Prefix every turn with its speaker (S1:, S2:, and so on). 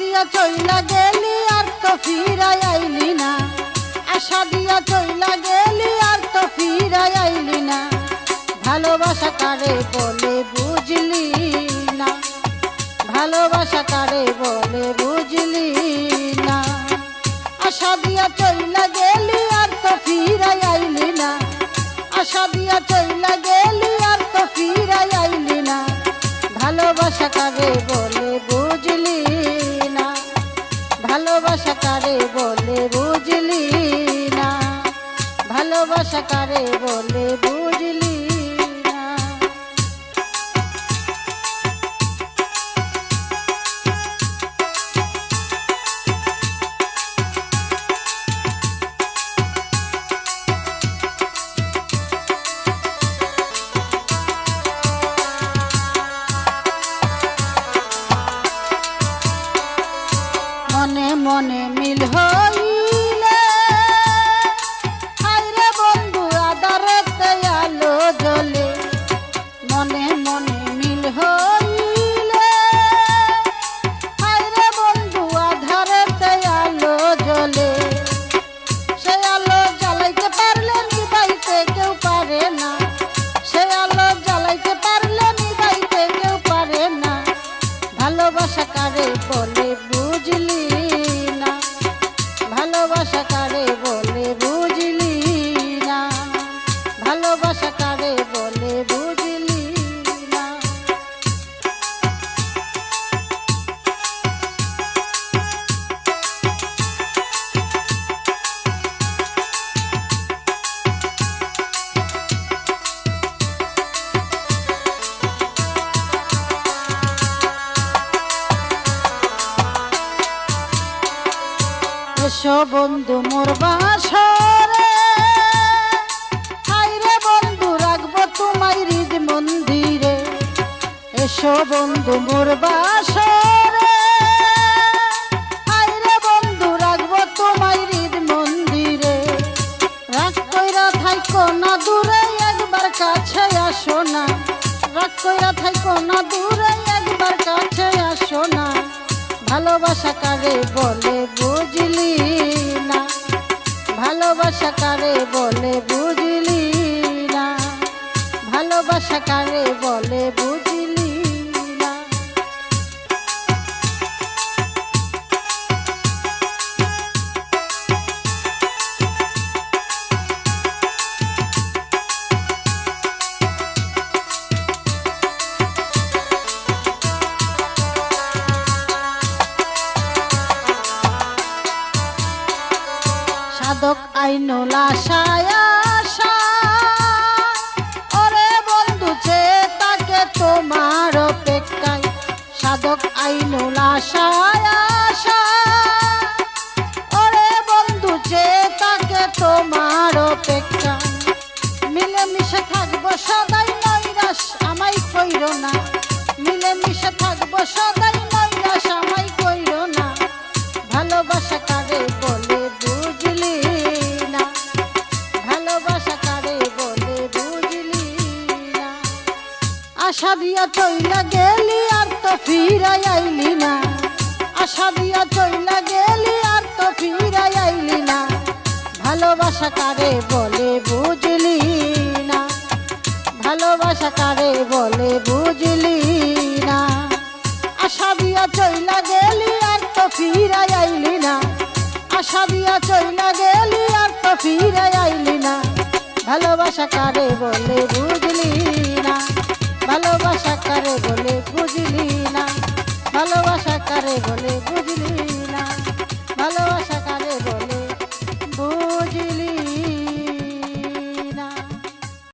S1: দিয়া চইলা গেলি আর তো ফিরাই আইলি না, আশা দিয়া চইলা গেলি আর তো ফিরাই আইলি না। ভালোবাসা কারে বলে বুঝলি না, ভালোবাসা কারে বলে বুঝলি না। আশা দিয়া চইলা গেলি আর তো ফিরাই আইলি না, আশা দিয়া চইলা গেলি আর তো ফিরাই আইলি না। ভালোবাসা কারে বলে বুঝলি না, ভালোবাসা কারে বলে বুঝলি না, ভালোবাসা কারে বলে বুঝলি না। মনে মনে মিল হইলে হায়রে বন্ধু আধারেতে আলো জ্বলে, মনে মনে মিল হইলে হায়রে বন্ধু আধারেতে আলো জ্বলে। সে আলো জ্বালাইতে পারলে নিভাইতে কেউ পারে না, সে আলো জ্বালাইতে পারলে নিভাইতে কেউ পারে না। ভালোবাসা কারে বলে বুঝলি না, ভালোবাসা কারে বলে বুঝলি না, ভালোবাসা কারে বলে বুঝলি না। এসো বন্ধু মোর বাসরে, হায়রে বন্ধু রাখবো তোমায় হৃদ মন্দিরে। এসো বন্ধু মোর বাসরে, হায়রে বন্ধু রাখবো তোমায় হৃদ মন্দিরে। রাগ কইরা থাইকো না দূরে একবার কাছে আসো না, রাগ কইরা থাইকো না দূরে একবার কাছে আসো না। ভালোবাসা কারে বলে বুঝলি না, ভালোবাসা কারে বলে বুঝলি না, ভালোবাসা কারে বলে বুঝলি না। সাধক আইনুল আশায় আশা, ওরে বন্ধু চেয়ে তাকে তোমার অপেক্ষায়। সাধক আইনুল আশায় আশা, ওরে বন্ধু চেয়ে তাকে তোমার অপেক্ষায়। মিলেমিশে থাকবো সদাই নৈরাশ আমায় কইরো না, মিলেমিশে থাকবো সদাই নৈরাশ আমায় কইরো না। ভালোবাসা কারে বলে বুঝলি না, ভালোবাসা কারে বলে বুঝলি না। আশা দিয়া চইলা গেলি আর তো ফিরাই আইলি না, আশা দিয়া চইলা গেলি আর তো ফিরাই আইলি না। ভালোবাসা কারে বলে বুঝলি না, ভালোবাসা কারে বলে বুঝলি না। আশা দিয়া চইলা গেলি আর তো ফিরাই আইলি না, আশা দিয়া চইলা গেলি আর তো ফিরাই আইলি না। ভালোবাসা কারে বলে বুঝলি